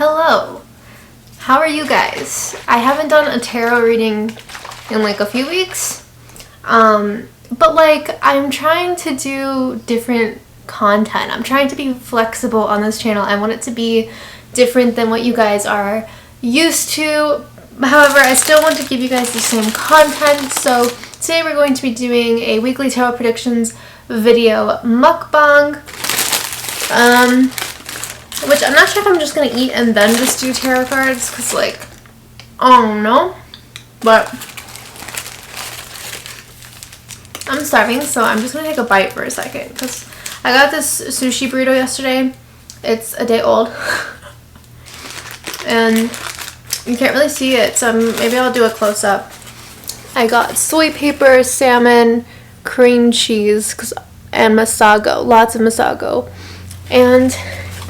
Hello, how are you guys? I haven't done a tarot reading in like a few weeks, but like I'm trying to do different content. I'm trying to be flexible on this channel. I want it to be different than what you guys are used to. However, I still want to give you guys the same content. So today we're going to be doing a weekly tarot predictions video mukbang. Which I'm not sure if I'm just gonna eat and then just do tarot cards, because like, I don't know, but I'm starving, so I'm just gonna take a bite for a second, because I got this sushi burrito yesterday. It's a day old, and you can't really see it, so maybe I'll do a close-up. I got soy paper, salmon, cream cheese, and masago, lots of masago, and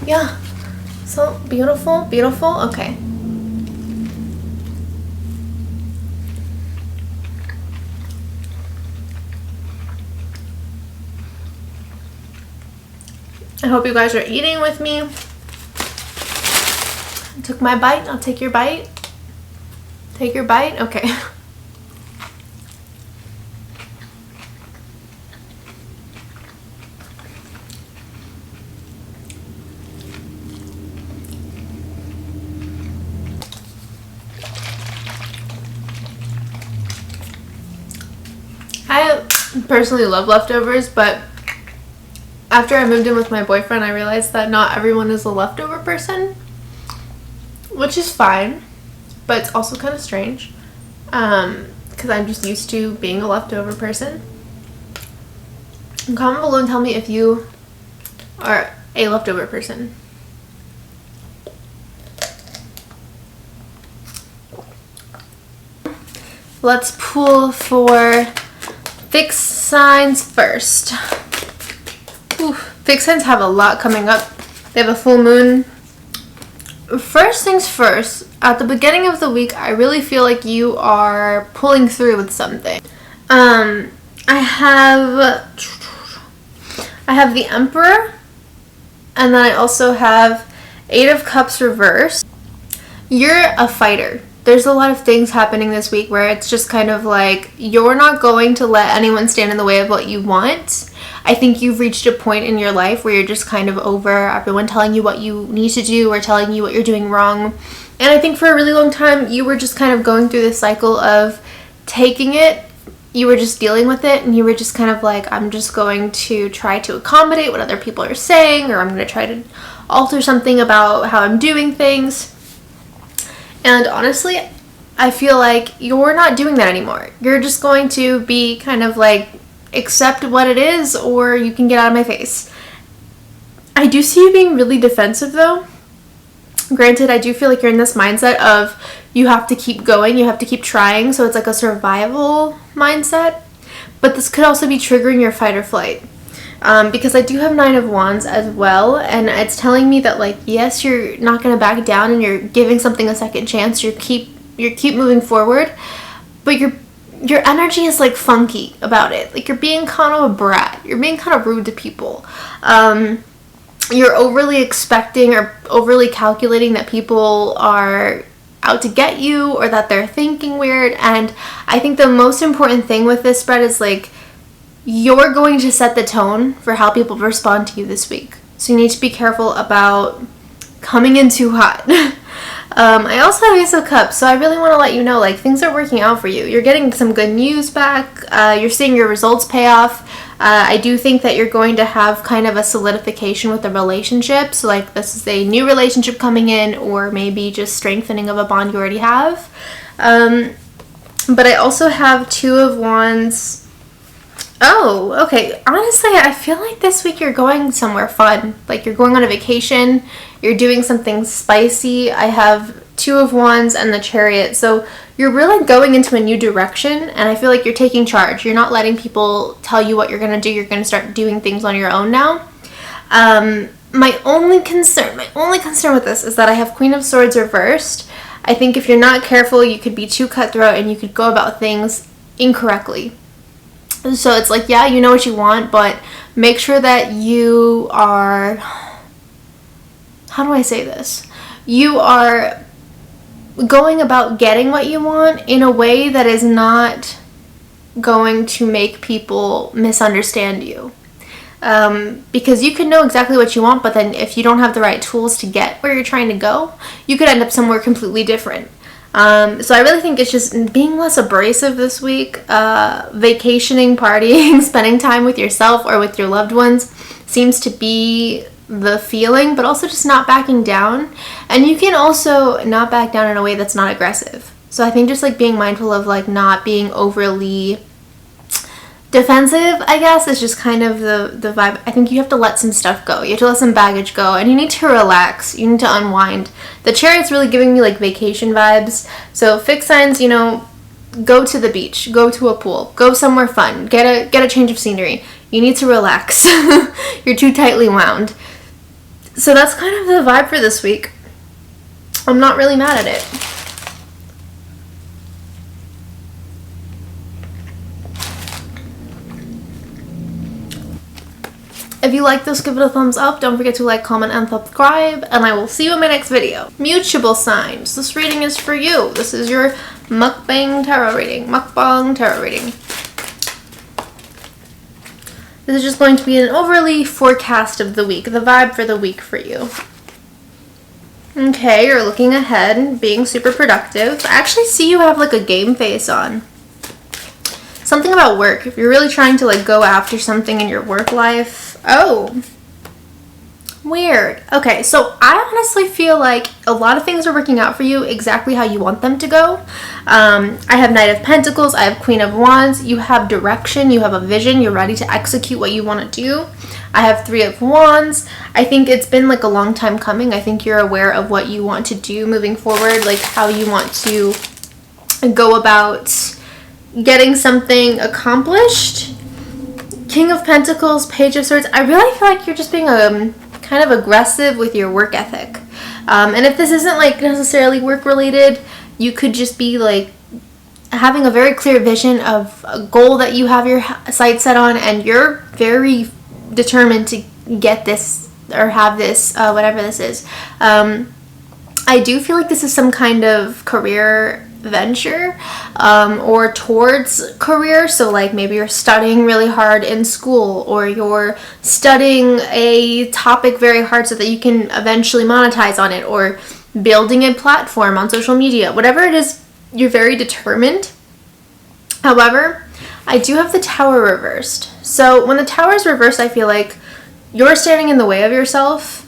yeah, so beautiful, beautiful. Okay. I hope you guys are eating with me. I took my bite. I'll take your bite. Take your bite. Okay. I personally love leftovers, but after I moved in with my boyfriend, I realized that not everyone is a leftover person, which is fine, but it's also kind of strange, because I'm just used to being a leftover person. Comment below and tell me if you are a leftover person. Let's pull for fixed signs first. Ooh, fixed signs have a lot coming up. They have a full moon. First things first, at the beginning of the week, I really feel like you are pulling through with something. I have the Emperor, and then I also have Eight of Cups reversed. You're a fighter. There's a lot of things happening this week where it's just kind of like you're not going to let anyone stand in the way of what you want. I think you've reached a point in your life where you're just kind of over everyone telling you what you need to do or telling you what you're doing wrong. And I think for a really long time you were just kind of going through this cycle of taking it. You were just dealing with it, and you were just kind of like, I'm just going to try to accommodate what other people are saying, or I'm going to try to alter something about how I'm doing things. And honestly, I feel like you're not doing that anymore. You're just going to be kind of like, accept what it is, or you can get out of my face. I do see you being really defensive though. Granted, I do feel like you're in this mindset of you have to keep going, you have to keep trying, so it's like a survival mindset. But this could also be triggering your fight or flight. Because I do have Nine of Wands as well, and it's telling me that like, yes, you're not going to back down and you're giving something a second chance. You keep moving forward, but your energy is like funky about it. Like you're being kind of a brat. You're being kind of rude to people. You're overly expecting or overly calculating that people are out to get you or that they're thinking weird. And I think the most important thing with this spread is like, you're going to set the tone for how people respond to you this week. So you need to be careful about coming in too hot. I also have Ace of Cups, so I really want to let you know, like, things are working out for you. You're getting some good news back. You're seeing your results pay off. I do think that you're going to have kind of a solidification with the relationship. So, like, this is a new relationship coming in, or maybe just strengthening of a bond you already have. But I also have Two of Wands. Oh, okay. Honestly, I feel like this week you're going somewhere fun. Like you're going on a vacation, you're doing something spicy. I have Two of Wands and the Chariot. So you're really going into a new direction, and I feel like you're taking charge. You're not letting people tell you what you're going to do. You're going to start doing things on your own now. My only concern with this is that I have Queen of Swords reversed. I think if you're not careful, you could be too cutthroat and you could go about things incorrectly. So it's like, yeah, you know what you want, but make sure that you are, how do I say this? you are going about getting what you want in a way that is not going to make people misunderstand you. Because you can know exactly what you want, but then if you don't have the right tools to get where you're trying to go, you could end up somewhere completely different. So I really think it's just being less abrasive this week, vacationing, partying, spending time with yourself or with your loved ones seems to be the feeling, but also just not backing down. And you can also not back down in a way that's not aggressive. So I think just like being mindful of like not being overly defensive, I guess, is just kind of the vibe. I think you have to let some stuff go. You have to let some baggage go, and you need to relax. You need to unwind. The Chariot's really giving me like vacation vibes. So fixed signs, you know, go to the beach, go to a pool, go somewhere fun, get a change of scenery. You need to relax. You're too tightly wound. So that's kind of the vibe for this week. I'm not really mad at it. If you like this, give it a thumbs up. Don't forget to like, comment, and subscribe. And I will see you in my next video. Mutable signs. This reading is for you. This is your mukbang tarot reading. Mukbang tarot reading. This is just going to be an overly forecast of the week. The vibe for the week for you. Okay, you're looking ahead, being super productive. I actually see you have like a game face on. Something about work. If you're really trying to like go after something in your work life. Oh, weird. Okay, so I honestly feel like a lot of things are working out for you exactly how you want them to go. I have Knight of Pentacles. I have Queen of Wands. You have direction. You have a vision. You're ready to execute what you want to do. I have Three of Wands. I think it's been like a long time coming. I think you're aware of what you want to do moving forward, like how you want to go about getting something accomplished. King of Pentacles, Page of Swords. I really feel like you're just being kind of aggressive with your work ethic. And if this isn't like necessarily work related, you could just be like having a very clear vision of a goal that you have your sights set on, and you're very determined to get this or have this, whatever this is. I do feel like this is some kind of career venture or towards career. So like maybe you're studying really hard in school, or you're studying a topic very hard so that you can eventually monetize on it, or building a platform on social media. Whatever it is, you're very determined. However, I do have the Tower reversed. So when the Tower is reversed, I feel like you're standing in the way of yourself.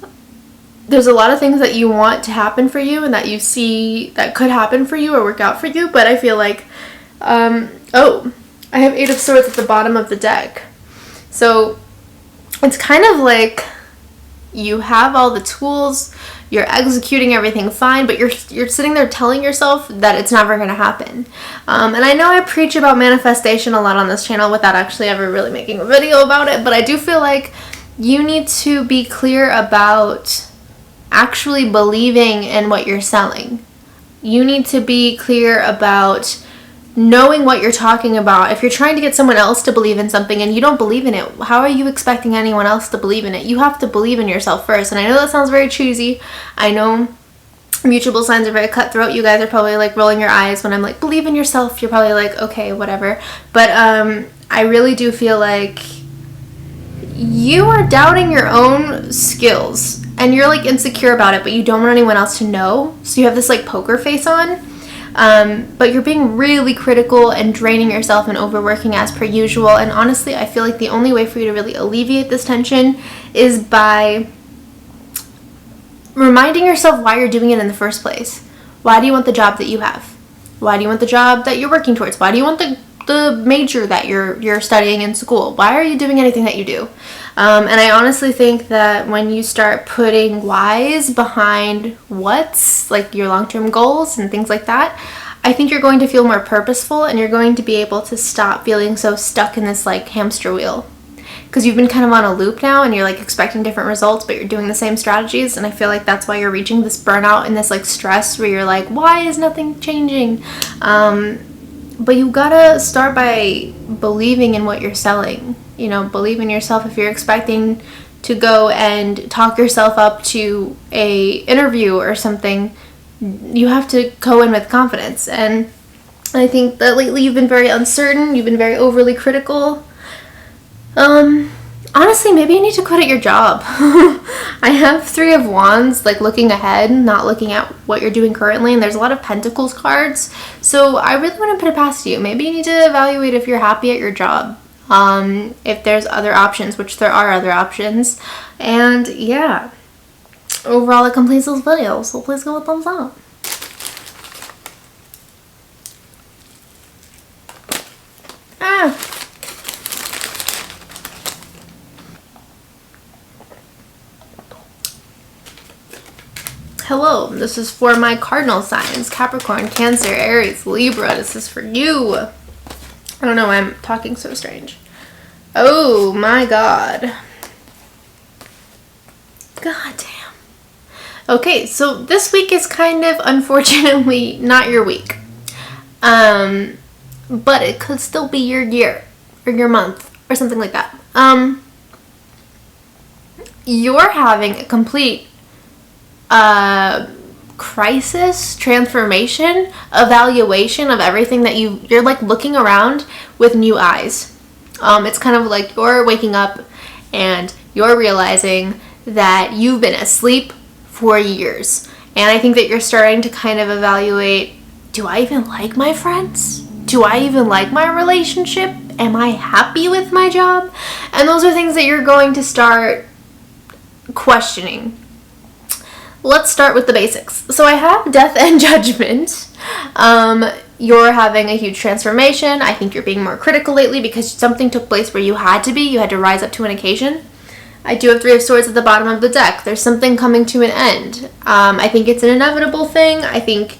There's a lot of things that you want to happen for you and that you see that could happen for you or work out for you, but I feel like, oh, I have Eight of Swords at the bottom of the deck. So it's kind of like you have all the tools, you're executing everything fine, but you're sitting there telling yourself that it's never going to happen. And I know I preach about manifestation a lot on this channel without actually ever really making a video about it, but I do feel like you need to be clear about actually believing in what you're selling. You need to be clear about knowing what you're talking about. If you're trying to get someone else to believe in something and you don't believe in it, how are you expecting anyone else to believe in it? You have to believe in yourself first. And I know that sounds very cheesy. I know mutable signs are very cutthroat. You guys are probably like rolling your eyes when I'm like, believe in yourself. You're probably like, okay, whatever. But I really do feel like you are doubting your own skills. And you're like insecure about it, but you don't want anyone else to know. So you have this like poker face on. But you're being really critical and draining yourself and overworking as per usual. And honestly, I feel like the only way for you to really alleviate this tension is by reminding yourself why you're doing it in the first place. Why do you want the job that you have? Why do you want the job that you're working towards? Why do you want the major that you're studying in school? Why are you doing anything that you do? And I honestly think that when you start putting whys behind what's, like your long-term goals and things like that, I think you're going to feel more purposeful, and you're going to be able to stop feeling so stuck in this like hamster wheel. Because you've been kind of on a loop now, and you're like expecting different results, but you're doing the same strategies. And I feel like that's why you're reaching this burnout and this like stress where you're like, why is nothing changing? But you gotta start by believing in what you're selling. You know, believe in yourself. If you're expecting to go and talk yourself up to a interview or something, you have to go in with confidence. And I think that lately you've been very uncertain, you've been very overly critical. Honestly, maybe you need to quit at your job. I have 3 of Wands, like looking ahead, not looking at what you're doing currently, and there's a lot of Pentacles cards. So I really want to put it past you. Maybe you need to evaluate if you're happy at your job. If there's other options, which there are other options. And yeah, overall it completes this video, so please give a thumbs up. Hello, this is for my cardinal signs, Capricorn, Cancer, Aries, Libra. This is for you. I don't know why I'm talking so strange. Oh my god. God damn. Okay, so this week is kind of, unfortunately, not your week. But it could still be your year, or your month, or something like that. You're having a complete crisis, transformation, evaluation of everything that you're like looking around with new eyes. It's kind of like you're waking up and you're realizing that you've been asleep for years. And I think that you're starting to kind of evaluate, do I even like my friends? Do I even like my relationship? Am I happy with my job? And those are things that you're going to start questioning. Let's start with the basics. So I have Death and Judgment. You're having a huge transformation. I think you're being more critical lately because something took place where you had to be. You had to rise up to an occasion. I do have 3 of Swords at the bottom of the deck. There's something coming to an end. I think it's an inevitable thing. I think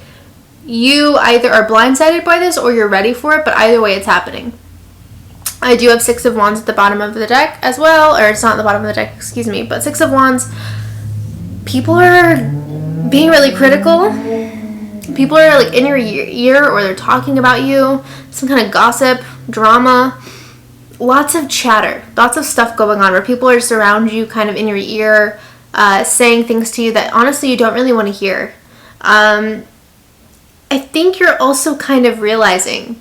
you either are blindsided by this or you're ready for it, but either way it's happening. I do have 6 of Wands at the bottom of the deck as well, or it's not at the bottom of the deck, excuse me, but 6 of Wands. People are being really critical. People are like in your ear, or they're talking about you, some kind of gossip, drama, lots of chatter, lots of stuff going on where people are just around you, kind of in your ear, saying things to you that honestly you don't really want to hear. I think you're also kind of realizing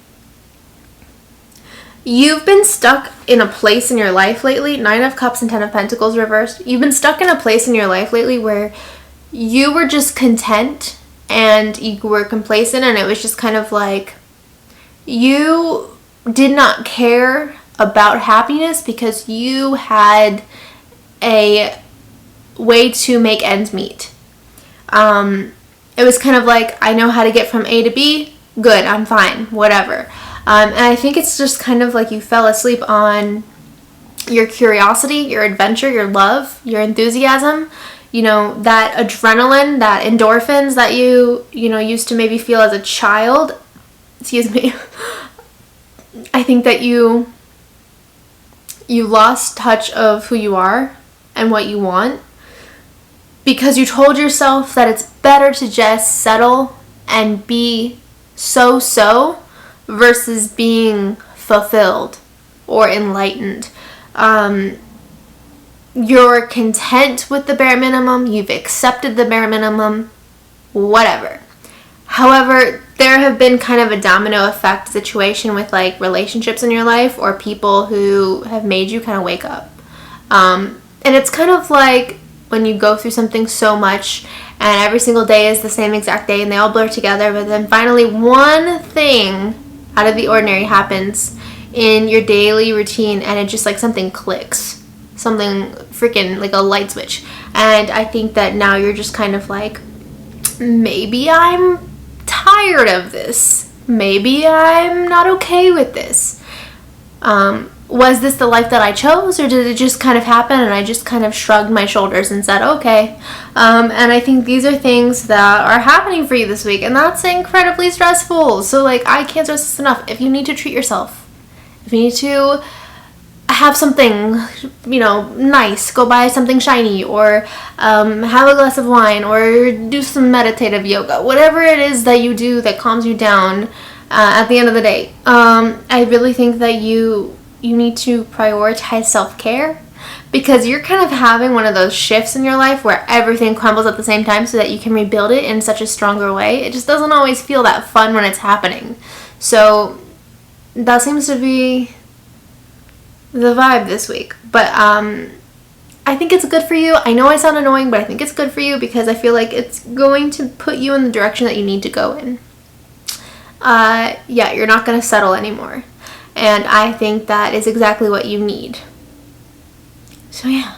you've been stuck in a place in your life lately, 9 of Cups and 10 of Pentacles reversed. You've been stuck in a place in your life lately where you were just content and you were complacent, and it was just kind of like you did not care about happiness because you had a way to make ends meet. It was kind of like, I know how to get from A to B, good, I'm fine, whatever. And I think it's just kind of like you fell asleep on your curiosity, your adventure, your love, your enthusiasm, you know, that adrenaline, that endorphins that you used to maybe feel as a child. Excuse me. I think that you lost touch of who you are and what you want because you told yourself that it's better to just settle and be so versus being fulfilled or enlightened. You're content with the bare minimum, you've accepted the bare minimum, whatever. However, there have been kind of a domino effect situation with like relationships in your life or people who have made you kind of wake up. And it's kind of like when you go through something so much and every single day is the same exact day and they all blur together, but then finally one thing out of the ordinary happens in your daily routine and it just like something clicks. Something freaking like a light switch. And I think that now you're just kind of like, maybe I'm tired of this. Maybe I'm not okay with this. Was this the life that I chose, or did it just kind of happen and I just kind of shrugged my shoulders and said, okay. And I think these are things that are happening for you this week, and that's incredibly stressful. So like, I can't stress this enough. If you need to treat yourself, if you need to have something, nice, go buy something shiny, or have a glass of wine, or do some meditative yoga, whatever it is that you do that calms you down at the end of the day. I really think that you need to prioritize self-care. because you're kind of having one of those shifts in your life where everything crumbles at the same time so that you can rebuild it in such a stronger way. It just doesn't always feel that fun when it's happening. So that seems to be the vibe this week. But I think it's good for you. I know I sound annoying, but I think it's good for you because I feel like it's going to put you in the direction that you need to go in. Yeah, you're not going to settle anymore. And I think that is exactly what you need. So yeah.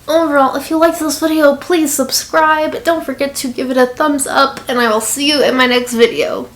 Overall, if you liked this video, please subscribe. Don't forget to give it a thumbs up, and I will see you in my next video.